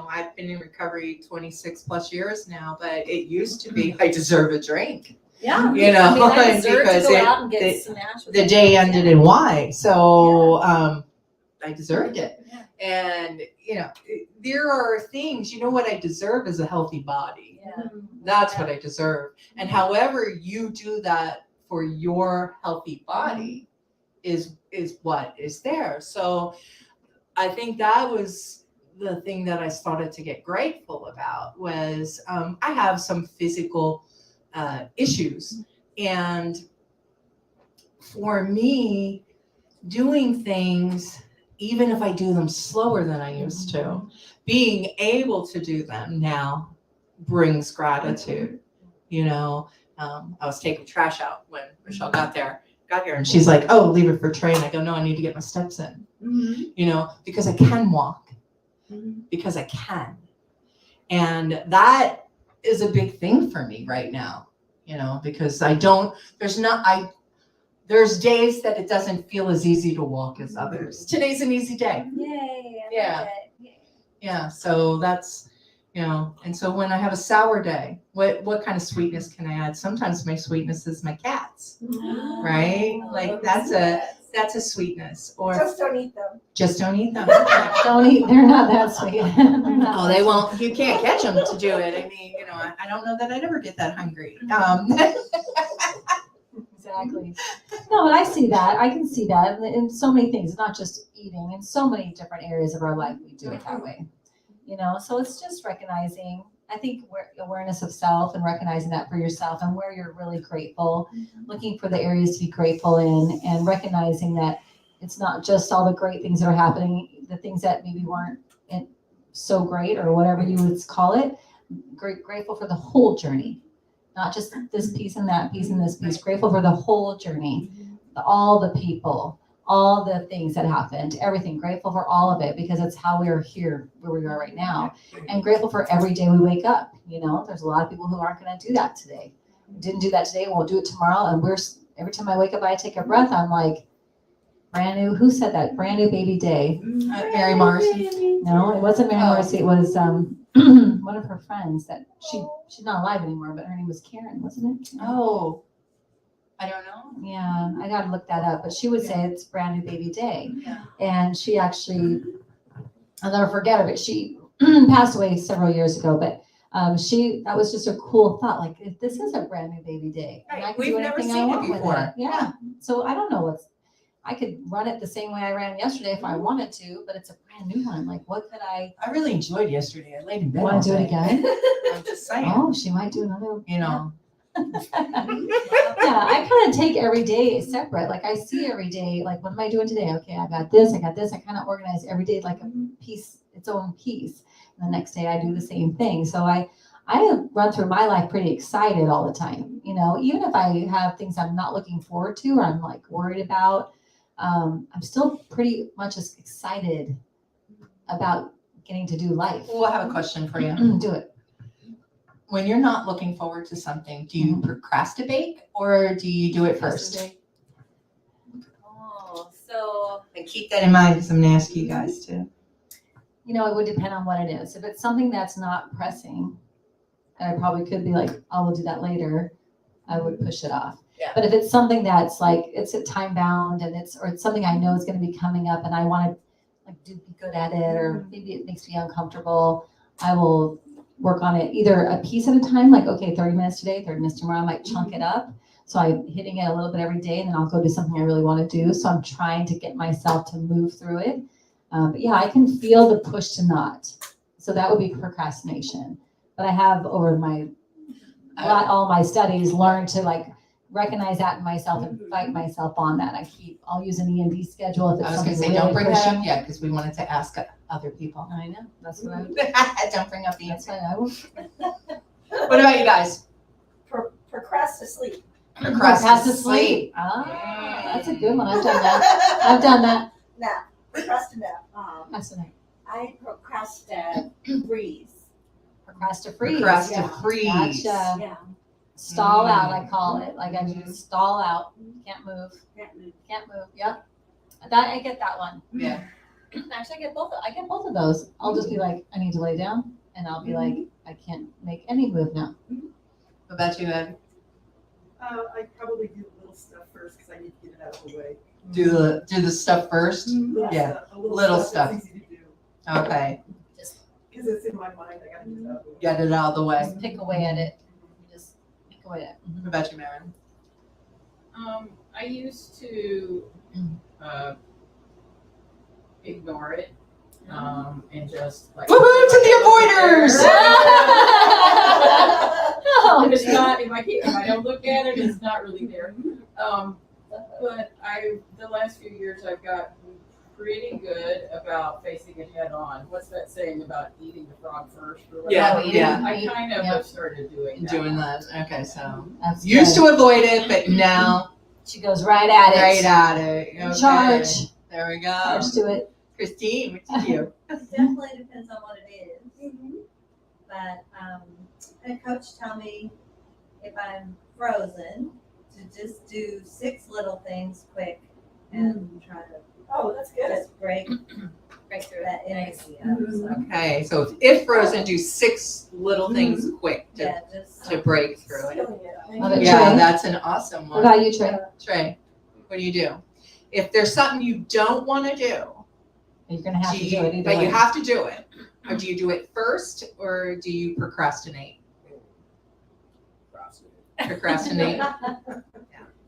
I've been in recovery 26 plus years now, but it used to be, I deserve a drink. Yeah. I deserve to go out and get smashed with the day ended in Y. So, I deserved it. Yeah. And, there are things, what I deserve is a healthy body. Yeah. That's what I deserve. And however you do that for your healthy body is what is there. So I think that was the thing that I started to get grateful about was I have some physical issues. And for me, doing things, even if I do them slower than I used to, being able to do them now brings gratitude. I was taking trash out when Michelle got here, and she's like, "Oh, leave it for Trey." And I go, "No, I need to get my steps in." Because I can walk, because I can, and that is a big thing for me right now. Because there's days that it doesn't feel as easy to walk as others. Today's an easy day. Yay! Yeah. So that's. And so when I have a sour day, what kind of sweetness can I add? Sometimes my sweetness is my cats, right? That's a sweetness. Or just don't eat them. Just don't eat them. Don't eat. They're not that sweet. Oh, they won't. You can't catch them to do it. I mean, I don't know that I'd ever get that hungry. Exactly. No, but I see that. I can see that in so many things, not just eating. In so many different areas of our life, we do it that way. So it's just recognizing, I think, awareness of self and recognizing that for yourself and where you're really grateful, looking for the areas to be grateful in, and recognizing that it's not just all the great things that are happening, the things that maybe weren't so great or whatever you would call it. Grateful for the whole journey, not just this piece and that piece and this piece. Grateful for the whole journey, all the people, all the things that happened, everything. Grateful for all of it because it's how we are here where we are right now. And grateful for every day we wake up. There's a lot of people who aren't going to do that today. Didn't do that today, and we'll do it tomorrow. And every time I wake up, I take a breath. I'm like, brand new. Who said that? Brand new baby day. Mary Morrissey. No, it wasn't Mary Morrissey. It was one of her friends that she's not alive anymore, but her name was Karen, wasn't it? Oh. I don't know. Yeah, I got to look that up. But she would say it's brand new baby day. Yeah. And she actually, I'll never forget her, but she passed away several years ago. But that was just a cool thought. If this is a brand new baby day, and I can We've do never anything seen I it want before. with it. Yeah. So I don't know I could run it the same way I ran yesterday if I wanted to, but it's a brand new one. What could I really enjoyed yesterday. I laid in bed. want to do it again? I'm just saying. Oh, she might do another. Yeah, I kind of take every day separate. I see every day, what am I doing today? Okay, I got this. I kind of organize every day like a piece, its own piece. And the next day I do the same thing. So I run through my life pretty excited all the time. Even if I have things I'm not looking forward to or I'm worried about, I'm still pretty much as excited about getting to do life. We'll have a question for you. Do it. when you're not looking forward to something, do you procrastinate or do you do it first? Oh, so And keep that in mind because I'm gonna ask you guys too. You know, it would depend on what it is. If it's something that's not pressing, and I probably could be like, I will do that later, I would push it off. Yeah. But if it's something that's like, it's a time bound and it's something I know is going to be coming up and I want to like be good at it, or maybe it makes me uncomfortable, I will work on it either a piece at a time, like, okay, 30 minutes today, 30 minutes tomorrow, I might chunk it up. So I'm hitting it a little bit every day and then I'll go do something I really want to do. So I'm trying to get myself to move through it. But yeah, I can feel the push to not. So that would be procrastination. But I have over all my studies learned to like recognize that in myself and fight myself on that. I'll use an E&D schedule if it's I was gonna something say, really don't bring that pushing. up yet because we wanted to ask other people. I know, that's what I would. Don't bring up the That's answer. what I will. What about you guys? Procrastinate. Procrastinate. Ah, that's a good one. I've done that. I've done that. Now, procrastinate. Procrastinate. I procrastinate freeze. Procrastinate. Freeze. Gotcha. Yeah, Stall out, I call it. Like I just stall out. Can't move. can't move. Can't move. Yep. That I get that one. Yeah. Actually, I get both of those. I'll just be like, I need to lay down, and I'll be like, I can't make any move now. What about you, Ed? I probably do little stuff first because I need to get it out of the way. Do the stuff first. Yeah, little stuff. It's easy to do Okay. because it's in my mind. I gotta get it out of the way. Get it out of the way. Just pick away at it. Just pick away at it. What about you, Marin? I used to ignore it and just like Woohoo to the avoiders! if it's not if I don't look at it, it's not really there. But the last few years I've gotten pretty good about facing it head on. What's that saying about eating the frog first or whatever? Yeah, Oh, yeah. I kind of Yeah. have started doing that. Doing that. Okay, so That's used good. to avoid it, but now She goes right at it. right at it. Okay. Charge. There we go. Charge to it. Christine, what did you? It definitely depends on what it is. But a coach tell me if I'm frozen to just do 6 little things quick and try to Oh, that's good. just break through that energy up. So, Okay, so if frozen, do 6 little things quick to, yeah, just to break through it. Killing it. Love it. Yeah, Trey? that's an awesome What one. about you, Trey? Trey, what do you do? If there's something you don't want to do, You're gonna have do to do you, it either but way. you have to do it, or do you do it first, or do you procrastinate? Procrastinate.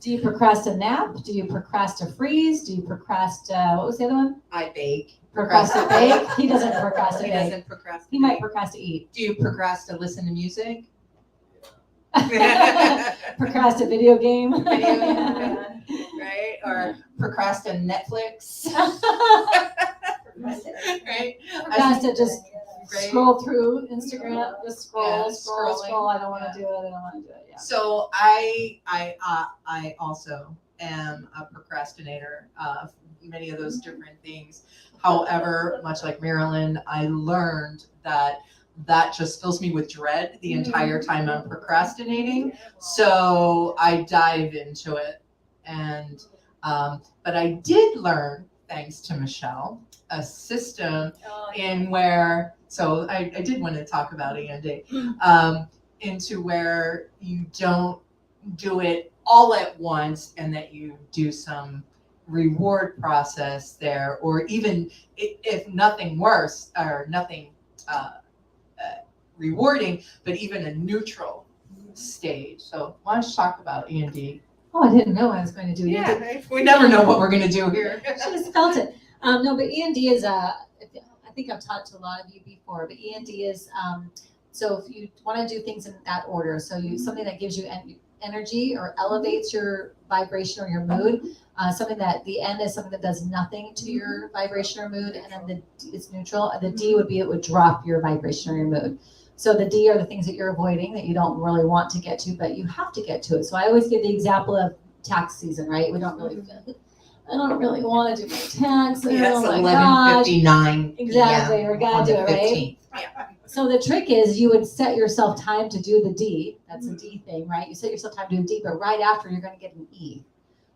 Do you procrastinate? Do you procrastinate? Do you procrastinate? What was the other one? I bake. Procrastinate. He doesn't He procrastinate. doesn't procrastinate. He might procrastinate. Do you procrastinate listen to music? Procrastinate video game. Right? Or procrastinate Netflix? Right? Procrastinate just Right? scroll through Instagram. Just scroll, Yeah, scroll, scrolling. scroll. I don't want to do it. I don't want to do it. Yeah. So I also am a procrastinator of many of those different things. However, much like Marilyn, I learned that just fills me with dread the entire time I'm procrastinating. So I dive into it. And but I did learn, thanks to Michelle, a system in where, so I did want to talk about E&D, into where you don't do it all at once and that you do some reward process there, or even if nothing worse or nothing rewarding, but even a neutral stage. So why don't you talk about E&D? Oh, I didn't know I was going to do it. Yeah, we never know what we're going to do here. I just felt it. No, but E&D is I think I've talked to a lot of you before, but E&D is, so if you want to do things in that order, so something that gives you energy or elevates your vibration or your mood, something that the N is something that does nothing to your vibration or mood, and then the D is neutral. The D would be, it would drop your vibration or your mood. So the D are the things that you're avoiding that you don't really want to get to, but you have to get to it. So I always give the example of tax season, right? We don't really, I don't really want to do my taxes. Yes, Oh my gosh. 11:59. Exactly, we gotta do it, right? So the trick is you would set yourself time to do the D. That's a D thing, right? You set yourself time to do a D, but right after you're going to get an E.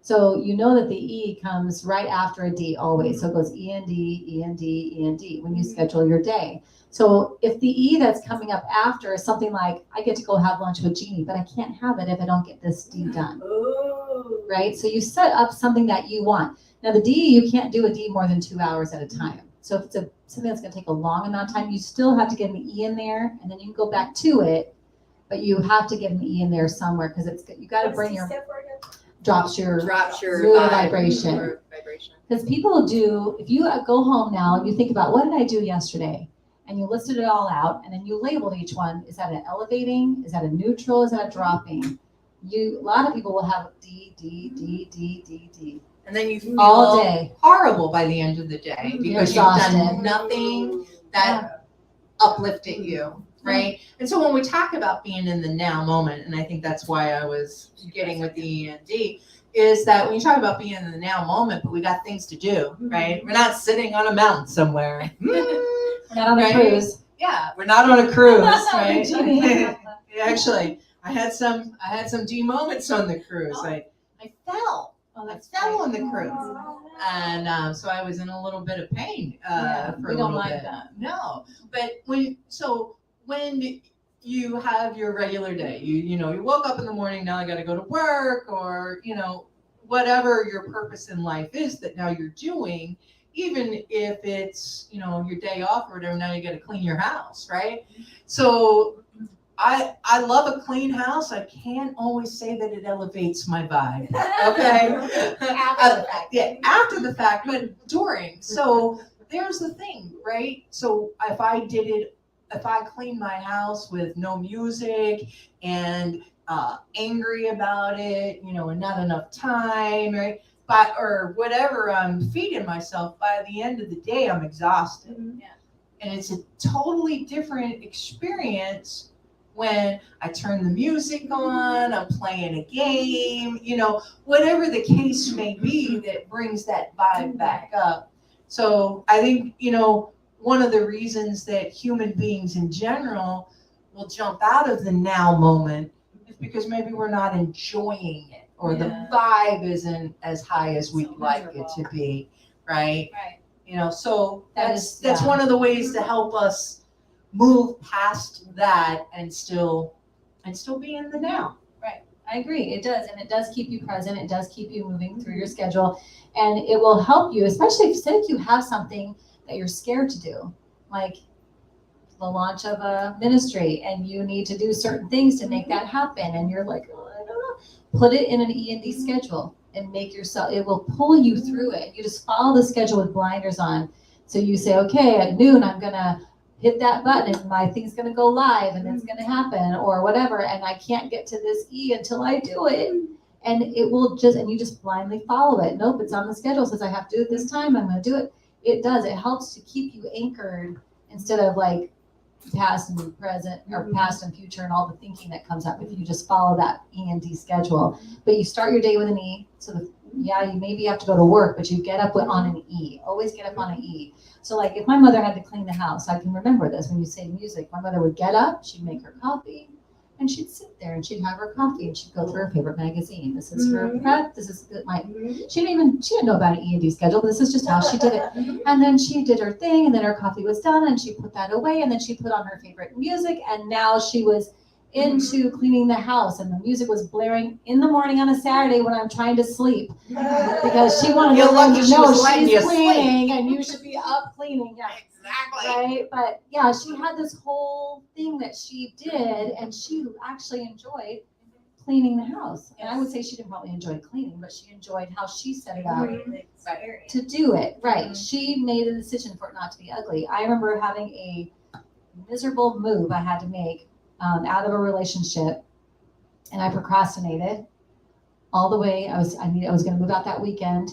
So you know that the E comes right after a D always. So it goes E and D, E and D, E and D when you schedule your day. So if the E that's coming up after is something like, I get to go have lunch with Jeannie, but I can't have it if I don't get this D done, Ooh. right? So you set up something that you want. Now the D, you can't do a D more than 2 hours at a time. So if it's something that's gonna take a long amount of time, you still have to get an E in there, and then you can go back to it, but you have to get an E in there somewhere, because you gotta What's bring the your, step word? drops your mood vibration. or vibration. Because people do, if you go home now and you think about, what did I do yesterday? And you listed it all out, and then you labeled each one. Is that an elevating? Is that a neutral? Is that a dropping? A lot of people will have D, D, D, D, D, D. And then you feel all day. horrible by the end of the day because you've exhausted. done nothing that uplifted you, right? And so when we talk about being in the now moment, and I think that's why I was getting with the E and D, is that when you talk about being in the now moment, but we got things to do, right? We're not sitting on a mountain somewhere. We're not on a Right? cruise. Yeah, we're not on a cruise, right? Jeannie. Actually, I had some D moments on the cruise. I fell. I fell on the cruise, and so I was in a little bit of pain for we a don't little like bit. that. No, but when you have your regular day, you woke up in the morning. Now I got to go to work, or whatever your purpose in life is that now you're doing. Even if it's your day off or whatever, now you got to clean your house, right? So I love a clean house. I can't always say that it elevates my vibe. Okay. After the fact. Yeah, after the fact, but during. So there's the thing, right? So if I cleaned my house with no music and angry about it, and not enough time, right? Or whatever I'm feeding myself, by the end of the day, I'm exhausted. Yeah. And it's a totally different experience when I turn the music on, I'm playing a game, whatever the case may be that brings that vibe back up. So I think, one of the reasons that human beings in general will jump out of the now moment is because maybe we're not enjoying it, or the vibe isn't as high as we'd like it to be, right? Right. So that's yeah. one of the ways to help us move past that and still be in the now. I agree. It does. And it does keep you present. It does keep you moving through your schedule. And it will help you, especially if you have something that you're scared to do, like the launch of a ministry, and you need to do certain things to make that happen. And you're like, oh, I don't know. Put it in an E&D schedule and make yourself, it will pull you through it. You just follow the schedule with blinders on. So you say, okay, at noon, I'm going to hit that button and my thing's going to go live and it's going to happen or whatever. And I can't get to this E until I do it. And it will and you just blindly follow it. Nope, it's on the schedule. It says I have to do it this time. I'm going to do it. It does. It helps to keep you anchored instead of like past and present or past and future and all the thinking that comes up if you just follow that E&D schedule. But you start your day with an E. So you maybe have to go to work, but you get up on an E. Always get up on an E. So like if my mother had to clean the house, I can remember this when you say music. My mother would get up, she'd make her coffee, and she'd sit there and she'd have her coffee and she'd go through her favorite magazine. This is her prep. This is she didn't know about an E&D schedule, but this is just how she did it. And then she did her thing, and then her coffee was done, and she put that away, and then she put on her favorite music, and now she was into cleaning the house, and the music was blaring in the morning on a Saturday when I'm trying to sleep because she wanted everyone to know she's cleaning and you should be up cleaning. Yeah, Exactly. right. But yeah, she had this whole thing that she did, and she actually enjoyed cleaning the house. And I would say she didn't probably enjoy cleaning, but she enjoyed how she set it up to do it. Right. She made a decision for it not to be ugly. I remember having a miserable move I had to make out of a relationship, and I procrastinated all the way. I was going to move out that weekend,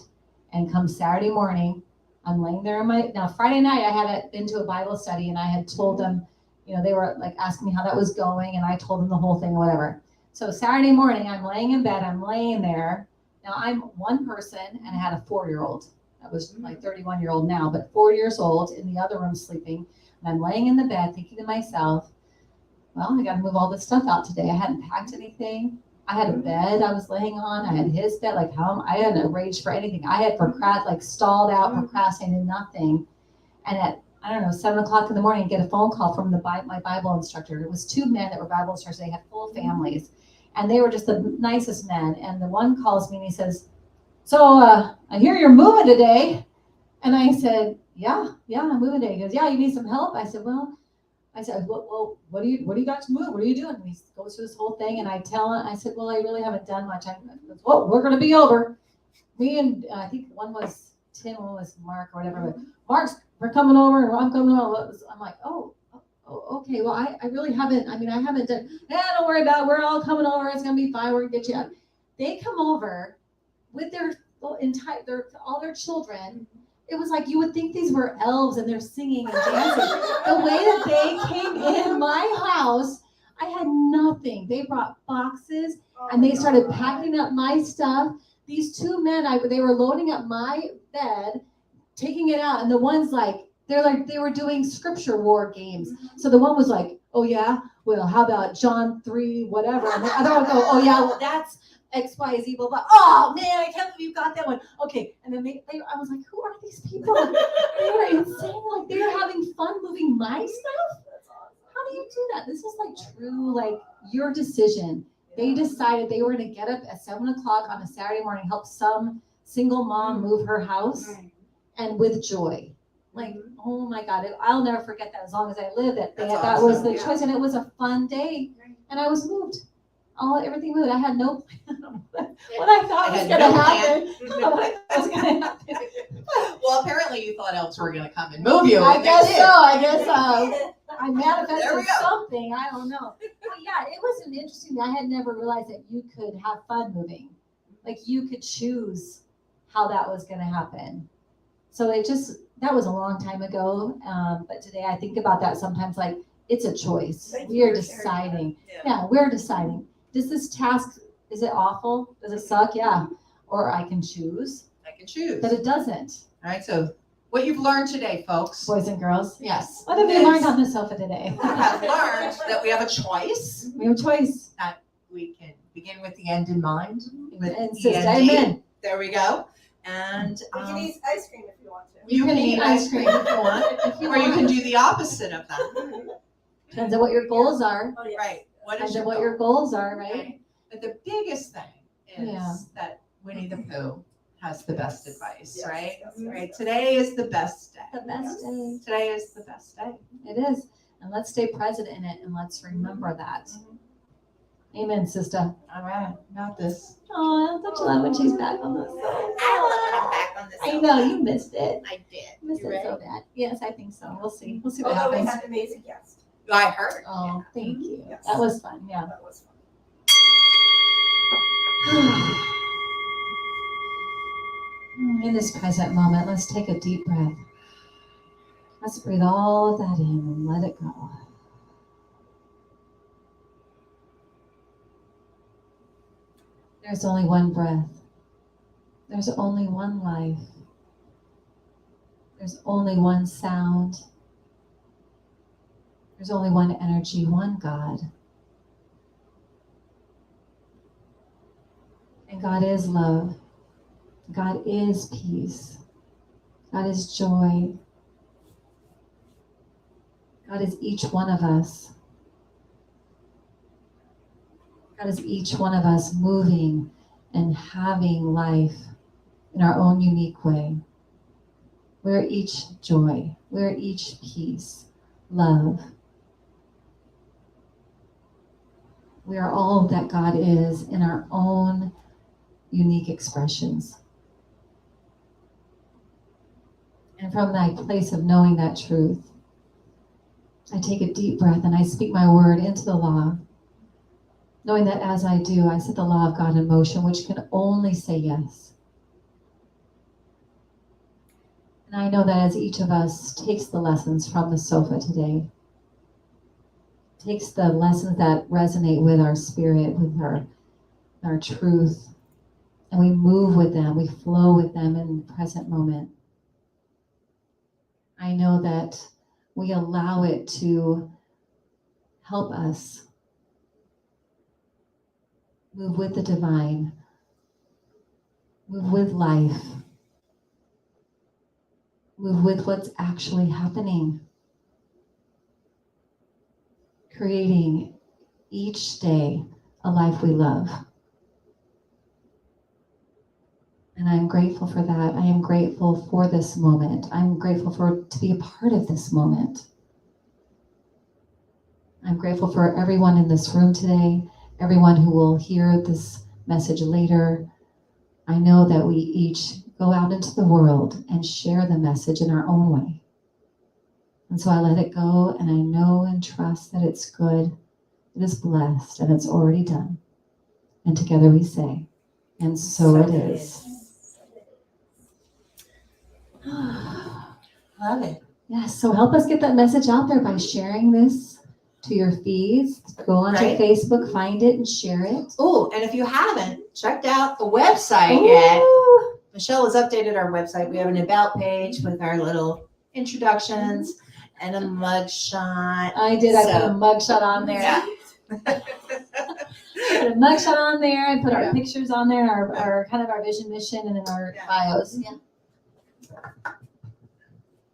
and come Saturday morning, I'm laying there now Friday night I had been to a Bible study, and I had told them, they were like asking me how that was going, and I told them the whole thing or whatever. So Saturday morning, I'm laying in bed, I'm laying there. Now I'm one person, and I had a 4-year-old. That was my 31-year-old now, but 4 years old in the other room sleeping. And I'm laying in the bed thinking to myself, well, I got to move all this stuff out today. I hadn't packed anything. I had a bed I was laying on. I had his bed. Like, I hadn't arranged for anything. I had stalled out, procrastinated nothing. And at, I don't know, 7 o'clock in the morning, I get a phone call from my Bible instructor. It was 2 men that were Bible instructors. They had full families. And they were just the nicest men. And the one calls me and he says, so I hear you're moving today. And I said, yeah, I'm moving today. He goes, yeah, you need some help? I said, well, what do you got to move? What are you doing? And he goes through this whole thing, and I tell him, I said, well, I really haven't done much. Well, we're going to be over. Me and I think one was Tim, one was Mark or whatever. But we're coming over, and I'm coming over. I'm like, oh, okay. Well, I really haven't. I haven't done. Don't worry about it. We're all coming over. It's going to be fine. We're going to get you out. They come over with all their children. It was like you would think these were elves and they're singing and dancing. The way that they came in my house, I had nothing. They brought boxes and they started packing up my stuff. These 2 men, they were loading up my bed, taking it out, and the one's like, they were doing scripture war games. So the one was like, oh yeah, well, how about John 3, whatever. And the other one would go, oh yeah, well, that's XYZ, blah, blah. Oh man, I can't believe you got that one. Okay. And then I was like, who are these people? They were insane. Like, they were having fun moving my stuff. How do you do that? This is like true, like your decision. They decided they were going to get up at 7 o'clock on a Saturday morning, help some single mom move her house, and with joy. Like, oh my God, I'll never forget that as long as I live. That was the choice, and it was a fun day, and I was moved. Everything moved. I had no plan what I thought was going to happen. Well, apparently you thought elves were going to come and move you. I guess so. I manifested something. I don't know. But yeah, it was an interesting. I had never realized that you could have fun moving. Like, you could choose how that was going to happen. So that was a long time ago. But today I think about that sometimes, like, it's a choice. We are deciding. Yeah, we're deciding. Does this task, is it awful? Does it suck? Yeah. Or I can choose. But it doesn't. All right, so what you've learned today, folks. Boys and girls. Yes. What have we learned on the sofa today? We have learned that we have a choice. We have a choice. That we can begin with the end in mind. And sister, amen. There we go. And You can eat ice cream if you want to. you can eat ice cream if you want, or you can do the opposite of that. Depends on what your goals are. Oh, yes. Right. Depends on what your goals are, right? Okay. But the biggest thing is that Winnie the Pooh has the best advice, Yes, right? yes, Right. yes. Today is the best day. The best day. Today is the best day. It is. And let's stay present in it, and let's remember that. Amen, sister. All right. Got this. Oh, don't you love when she's back on the sofa? back on the I know, you missed it. I did. Missed You it so ready? bad. Yes, I think so. We'll see. We'll see what Although we happens. had an amazing guest. I heard. Oh, thank you. Yes. That was fun. Yeah. That was fun. In this present moment, let's take a deep breath. Let's breathe all of that in and let it go. There's only one breath. There's only one life. There's only one sound. There's only one energy, one God. And God is love. God is peace. God is joy. God is each one of us. God is each one of us moving and having life in our own unique way. We're each joy. We're each peace, love. We are all that God is in our own unique expressions. And from that place of knowing that truth, I take a deep breath and I speak my word into the law, knowing that as I do, I set the law of God in motion, which can only say yes. And I know that as each of us takes the lessons from the sofa today, takes the lessons that resonate with our spirit, with our truth, and we move with them, we flow with them in the present moment. I know that we allow it to help us move with the divine, move with life, move with what's actually happening, creating each day a life we love. And I'm grateful for that. I am grateful for this moment. I'm grateful to be a part of this moment. I'm grateful for everyone in this room today, everyone who will hear this message later. I know that we each go out into the world and share the message in our own way. And so I let it go, and I know and trust that it's good, it is blessed, and it's already done. And together we say, and so it is. Love it. Yes, so help us get that message out there by sharing this to your feeds. Go onto Right. Facebook, find it, and share it. Oh, and if you haven't checked out the website yet, Ooh. Michelle has updated our website. We have an about page with our little introductions and a mug shot. I did. I put So- a mugshot on there. Yeah. I put a mugshot on there. I put Yeah. our pictures on there, our kind of our vision, mission, and in our Yeah. bios. Yeah.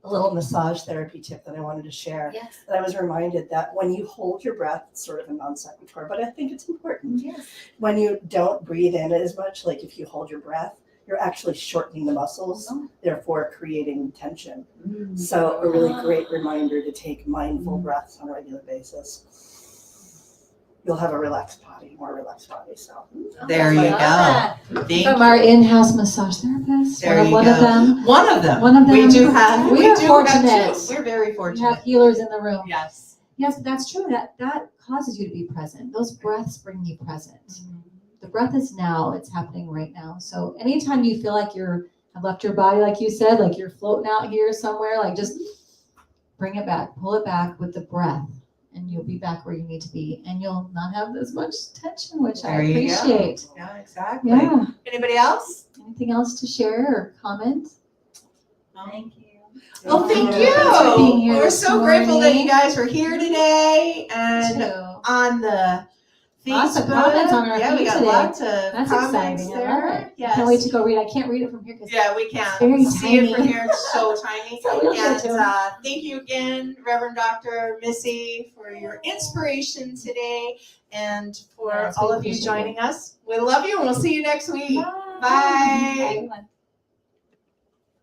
A little massage therapy tip that I wanted to share. Yes. That I was reminded that when you hold your breath, it's sort of a non sequitur, but I think it's important. Yes. When you don't breathe in as much, like if you hold your breath, you're actually shortening the muscles, therefore creating tension. So a really great reminder to take mindful breaths on a regular basis. You'll have a relaxed body, more relaxed body. So There you Love go. that. Thank From you. our in-house massage therapist. There you one go. of them. One of them. One of We them. do have. We We are do fortunate. have two. We're very We have fortunate. healers in the room. Yes. Yes, that's true. That causes you to be present. Those breaths bring you present. The breath is now. It's happening right now. So anytime you feel like have left your body, like you said, like you're floating out here somewhere, like just bring it back, pull it back with the breath, and you'll be back where you need to be, and you'll not have as much tension, which I There you go. appreciate. Yeah, exactly. Yeah. Anybody else? Anything else to share or comment? Thank you. Well, thank Thank you for being you. here We're this so grateful that you morning. guys were here today and Too. on the Lots of Facebook. comments on our Yeah, we feed got today. lots of That's comments exciting. there. I love it. Yes. Can't wait to go read. I can't read it from here because Yeah, we can't very see it from tiny. here. It's so tiny. So we'll get to And it. thank you again, Reverend Dr. Missy, for your inspiration today and for Yes, we all of you appreciate joining us. We love you and we'll see you next week. Bye. Bye. Everyone.